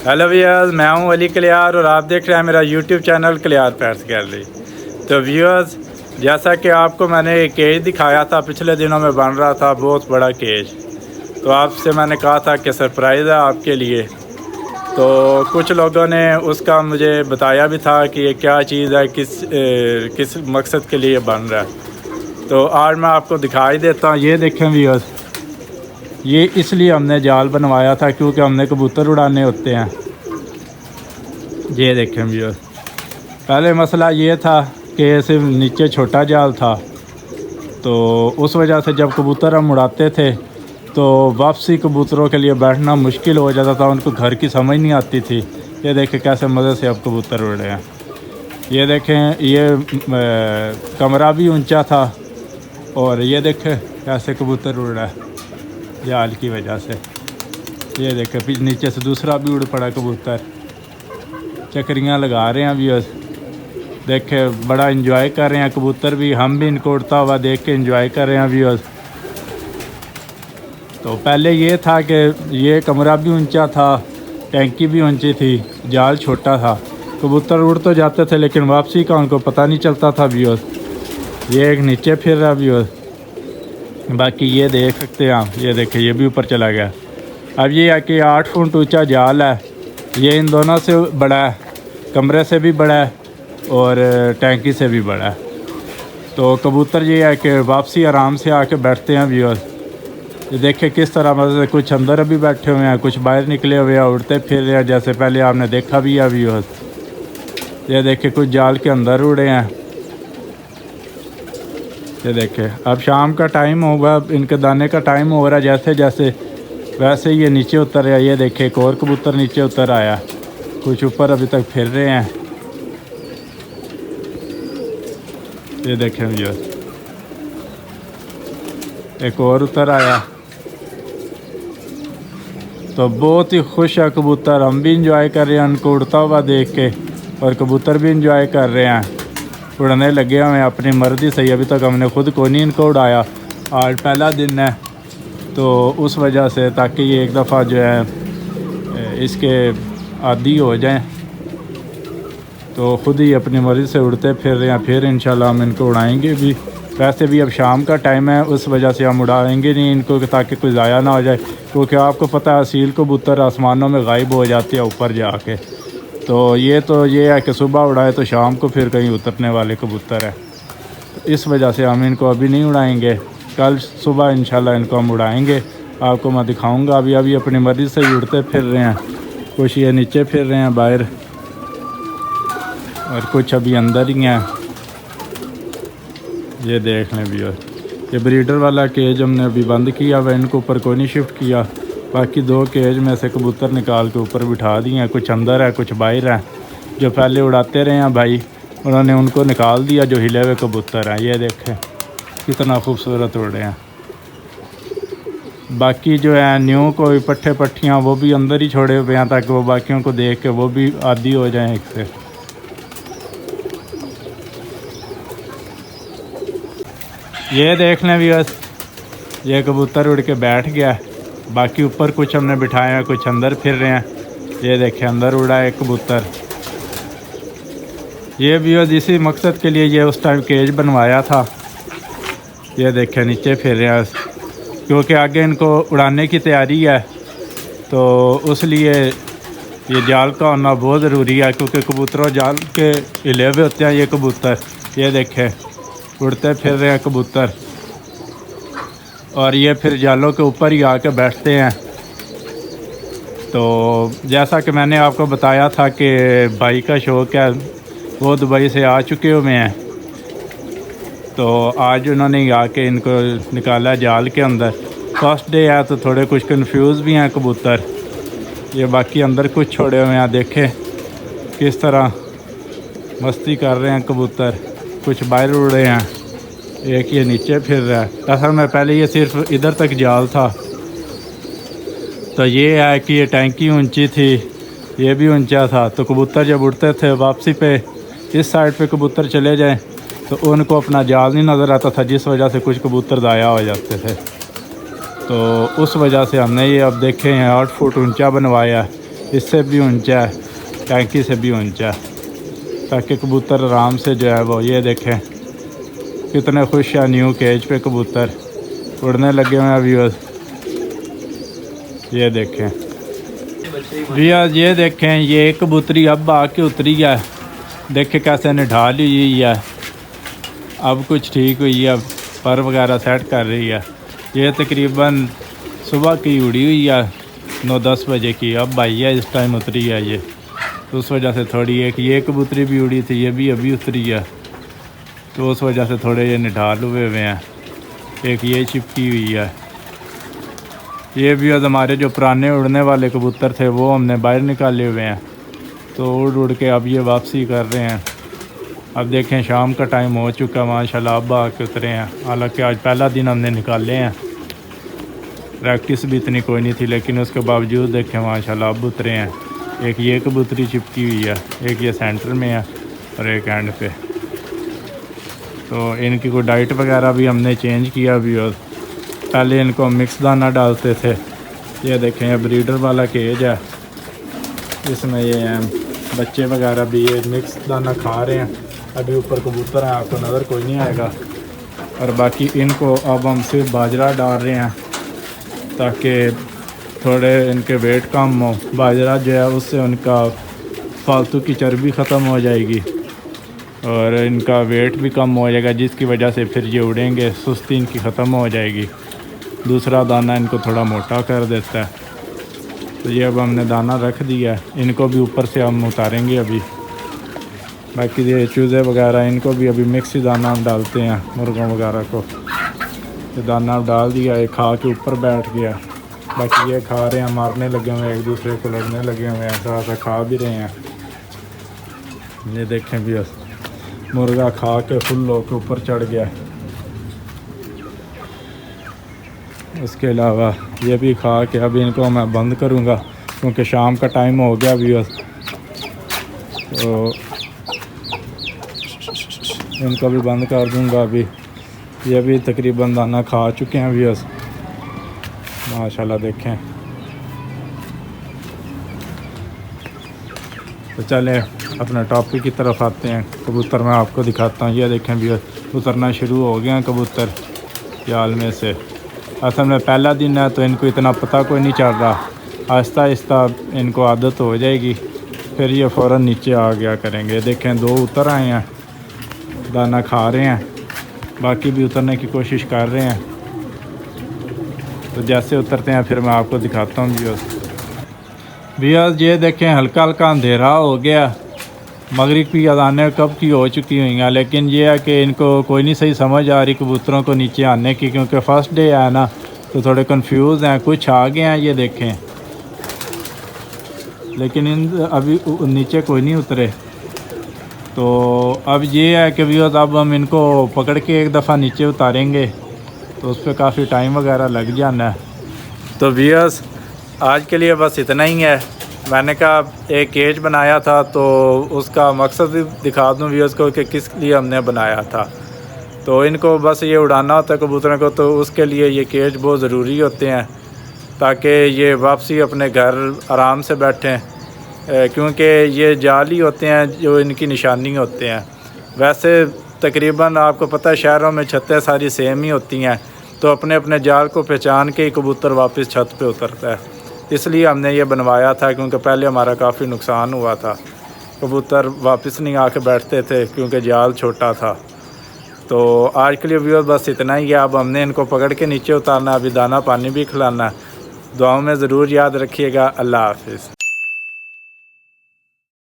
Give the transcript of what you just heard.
Hello viewers, मैं हूं अली कलियार और आप देख रहे हैं मेरा YouTube channel Kaliyar pets gallery. तो व्यूअर्स, जैसा कि आपको मैंने एक केज दिखाया था, पिछले दिनों में बन रहा था बहुत बड़ा केज। तो आपसे मैंने कहा था कि सरप्राइज़ है आपके लिए। तो कुछ लोगों ने उसका मुझे बताया भी था कि ये क्या चीज़ है, किस मकसद के लिए बन रहा है। तो आज मैं आपको दिखाई देता हूँ। ये देखें व्यूअर्स, ये इसलिए हमने जाल बनवाया था क्योंकि हमने कबूतर उड़ाने होते हैं। ये देखें व्यूअर्स, पहले मसला ये था कि सिर्फ नीचे छोटा जाल था, तो उस वजह से जब कबूतर हम उड़ाते थे तो वापसी कबूतरों के लिए बैठना मुश्किल हो जाता था, उनको घर की समझ नहीं आती थी। ये देखें कैसे मज़े से अब कबूतर उड़ रहे हैं। ये देखें, ये कमरा भी ऊंचा था और ये देखें कैसे कबूतर उड़ रहा है जाल की वजह से। ये देखें फिर नीचे से दूसरा भी उड़ पड़ा कबूतर, चक्रियाँ लगा रहे हैं व्यूअर्स। देखे बड़ा इंजॉय कर रहे हैं कबूतर भी, हम भी इनको उड़ता हुआ देख के इंजॉय कर रहे हैं व्यूअर्स। तो पहले ये था कि ये कमरा भी ऊंचा था, टैंकी भी ऊंची थी, जाल छोटा था, कबूतर उड़ तो जाते थे लेकिन वापसी का उनको पता नहीं चलता था व्यूअर्स। ये एक नीचे फिर रहा व्यूअर्स, बाकी ये देख सकते हैं आप। ये देखें ये भी ऊपर चला गया। अब ये है कि 8 फुट ऊंचा जाल है, ये इन दोनों से बड़ा है, कमरे से भी बड़ा है और टैंकी से भी बड़ा है। तो कबूतर ये है कि वापसी आराम से आके बैठते हैं व्यूअर्स। ये देखें किस तरह, मतलब कुछ अंदर अभी बैठे हुए हैं, कुछ बाहर निकले हुए हैं, उड़ते फिर रहे हैं जैसे पहले आपने देखा भी है व्यूअर्स। ये देखें कुछ जाल के अंदर उड़े हैं। ये देखें अब शाम का टाइम होगा, इनके दाने का टाइम हो रहा है, जैसे जैसे वैसे ये नीचे उतर रहा है। ये देखें एक और कबूतर नीचे उतर आया, कुछ ऊपर अभी तक फिर रहे हैं। ये देखें भैया एक और उतर आया। तो बहुत ही खुश है कबूतर, हम भी इंजॉय कर रहे हैं उनको उड़ता हुआ देख के और कबूतर भी इंजॉय कर रहे हैं, उड़ने लगे हुए हैं अपनी मर्जी से। अभी तक हमने खुद को नहीं इनको उड़ाया, आज पहला दिन है तो उस वजह से, ताकि ये एक दफ़ा जो है इसके आदी हो जाएं तो ख़ुद ही अपनी मर्ज़ी से उड़ते फिर रहे हैं। फिर इंशाल्लाह हम इनको उड़ाएंगे भी। वैसे भी अब शाम का टाइम है, उस वजह से हम उड़ाएंगे नहीं इनको ताकि कोई ज़ाया ना हो जाए, क्योंकि आपको पता है असील कबूतर आसमानों में गायब हो जाते हैं ऊपर जाके। तो ये है कि सुबह उड़ाए तो शाम को फिर कहीं उतरने वाले कबूतर है, तो इस वजह से हम इनको अभी नहीं उड़ाएंगे। कल सुबह इंशाल्लाह इनको हम उड़ाएंगे, आपको मैं दिखाऊंगा। अभी अपनी मर्ज़ी से ही उड़ते फिर रहे हैं, कुछ ये नीचे फिर रहे हैं बाहर और कुछ अभी अंदर ही हैं। ये देख लें भैया, ये ब्रीडर वाला केज हमने अभी बंद किया हुआ, इनको ऊपर कोई नहीं शिफ्ट किया। बाकी 2 केज में से कबूतर निकाल के ऊपर बिठा दिए हैं, कुछ अंदर है कुछ बाहर है। जो पहले उड़ाते रहे हैं भाई, उन्होंने उनको निकाल दिया जो हिले हुए कबूतर हैं। ये देखें कितना खूबसूरत उड़ रहे हैं। बाकी जो है न्यू कोई पट्ठे पट्टियाँ वो भी अंदर ही छोड़े हुए हैं, ताकि वो बाकियों को देख के वो भी आदी हो जाएं एक से। ये देख लें व्यूअर्स, ये कबूतर उड़ के बैठ गया। बाकी ऊपर कुछ हमने बिठाए हैं, कुछ अंदर फिर रहे हैं। ये देखें अंदर उड़ा है कबूतर। ये व्यूअर्स इसी मकसद के लिए ये उस टाइम केज बनवाया था। ये देखें नीचे फिर रहे हैं, क्योंकि आगे इनको उड़ाने की तैयारी है, तो उस लिए ये जाल का होना बहुत ज़रूरी है, क्योंकि कबूतरों जाल के हिले हुए होते हैं ये कबूतर। ये देखें उड़ते फिर रहे हैं कबूतर और ये फिर जालों के ऊपर ही आके बैठते हैं। तो जैसा कि मैंने आपको बताया था कि भाई का शौक़ है, वो दुबई से आ चुके हुए हैं, तो आज उन्होंने आके इनको निकाला जाल के अंदर। फर्स्ट डे है तो थोड़े कुछ कंफ्यूज भी हैं कबूतर। ये बाकी अंदर कुछ छोड़े हुए हैं, देखें किस तरह मस्ती कर रहे हैं कबूतर, कुछ बाहर उड़ रहे हैं, एक ये नीचे फिर रहा है। असल में पहले ये सिर्फ इधर तक जाल था, तो ये है कि ये टैंकी ऊंची थी, ये भी ऊंचा था, तो कबूतर जब उड़ते थे वापसी पे इस साइड पे कबूतर चले जाएं तो उनको अपना जाल नहीं नज़र आता था, जिस वजह से कुछ कबूतर ज़ाया हो जाते थे। तो उस वजह से हमने ये अब देखे हैं 8 फुट ऊंचा बनवाया है। इससे भी ऊंचा है, टैंकी से भी ऊंचा है, ताकि कबूतर आराम से जो है वो, ये देखें कितने खुश है न्यू केज पे कबूतर उड़ने लगे हुए हैं व्यूअर्स। ये देखें व्यूअर्स, ये देखें ये एक कबूतरी अब आके उतरी है, देखे कैसे निढाल हुई है, अब कुछ ठीक हुई है, पर वगैरह सेट कर रही है। ये तकरीबन सुबह की उड़ी हुई है 9-10 बजे की, अब आई है इस टाइम उतरी है ये, तो उस वजह से थोड़ी एक ये कबूतरी भी उड़ी थी, ये भी अभी उतरी है, तो उस वजह से थोड़े ये निढाल हुए हैं। एक ये चिपकी हुई है। ये भी हमारे जो पुराने उड़ने वाले कबूतर थे वो हमने बाहर निकाले हुए हैं, तो उड़ उड़ के अब ये वापसी कर रहे हैं। अब देखें शाम का टाइम हो चुका, माशाल्लाह अब आके उतरे हैं। हालांकि आज पहला दिन हमने निकाले हैं, प्रैक्टिस भी इतनी कोई नहीं थी, लेकिन उसके बावजूद देखें माशाल्लाह अब उतरे हैं। एक ये कबूतरी चिपकी हुई है, एक ये सेंटर में है और एक एंड पे। तो इनकी कोई डाइट वगैरह भी हमने चेंज किया भी, और पहले इनको मिक्स दाना डालते थे। ये देखें ये ब्रीडर वाला केज है, इसमें ये बच्चे वगैरह भी ये मिक्स दाना खा रहे हैं। अभी ऊपर कबूतर हैं, आपको नज़र कोई नहीं आएगा। और बाकी इनको अब हम सिर्फ बाजरा डाल रहे हैं, ताकि थोड़े इनके वेट कम हो। बाजरा जो है उससे उनका फालतू की चर्बी ख़त्म हो जाएगी और इनका वेट भी कम हो जाएगा, जिसकी वजह से फिर ये उड़ेंगे, सुस्ती इनकी ख़त्म हो जाएगी। दूसरा दाना इनको थोड़ा मोटा कर देता है। तो ये अब हमने दाना रख दिया है, इनको भी ऊपर से हम उतारेंगे अभी। बाकी ये चूज़े वगैरह इनको भी अभी मिक्स ही दाना हम डालते हैं, मुर्गों वगैरह को। ये दाना डाल दिया, ये खा के ऊपर बैठ गया। बाकी ये खा रहे हैं, मारने लगे हुए हैं, एक दूसरे को लड़ने लगे हुए हैं, ऐसा खा भी रहे हैं। ये देखें भी मुर्गा खा के फुल होकर ऊपर चढ़ गया। उसके अलावा ये भी खा के अभी इनको मैं बंद करूँगा, क्योंकि शाम का टाइम हो गया भी। तो इनको भी बंद कर दूँगा अभी। ये भी तकरीबन दाना खा चुके हैं व्यूअर्स, माशाल्लाह देखें। तो चलें अपने टॉपिक की तरफ आते हैं। कबूतर मैं आपको दिखाता हूँ। ये देखें व्यूअर्स, उतरना शुरू हो गए हैं कबूतर जाल में से। असल में पहला दिन है तो इनको इतना पता कोई नहीं चल रहा, आहिस्ता आहिस्ता इनको आदत हो जाएगी, फिर ये फ़ौरन नीचे आ गया करेंगे। देखें 2 उतर आए हैं, दाना खा रहे हैं, बाकी भी उतरने की कोशिश कर रहे हैं। तो जैसे उतरते हैं फिर मैं आपको दिखाता हूँ व्यूअर्स। ये देखें हल्का हल्का अंधेरा हो गया, मगरिब की अज़ानें कब की हो चुकी हुई हैं, लेकिन ये है कि इनको कोई नहीं सही समझ आ रही कबूतरों को नीचे आने की, क्योंकि फ़र्स्ट डे है ना, तो थोड़े कंफ्यूज हैं। कुछ आ गए हैं ये देखें, लेकिन इन अभी नीचे कोई नहीं उतरे। तो अब ये है कि व्यूअर्स अब हम इनको पकड़ के एक दफ़ा नीचे उतारेंगे, तो उस पर काफ़ी टाइम वगैरह लग जाना है। तो व्यूअर्स आज के लिए बस इतना ही है। मैंने कहा एक केज बनाया था, तो उसका मकसद भी दिखा दूँ व्यूअर्स को कि किस लिए हमने बनाया था। तो इनको बस ये उड़ाना होता है कबूतरों को, तो उसके लिए ये केज बहुत ज़रूरी होते हैं, ताकि ये वापसी अपने घर आराम से बैठें, क्योंकि ये जाल ही होते हैं जो इनकी निशानी होते हैं। वैसे तकरीबन आपको पता है शहरों में छतें सारी सेम ही होती हैं, तो अपने अपने जाल को पहचान के ही कबूतर वापस छत पे उतरता है। इसलिए हमने ये बनवाया था, क्योंकि पहले हमारा काफ़ी नुकसान हुआ था, कबूतर वापस नहीं आके बैठते थे क्योंकि जाल छोटा था। तो आज के लिए व्यूअर्स बस इतना ही है। अब हमने इनको पकड़ के नीचे उतारना, अभी दाना पानी भी खिलाना है। दुआओं में ज़रूर याद रखिएगा। अल्लाह हाफिज़।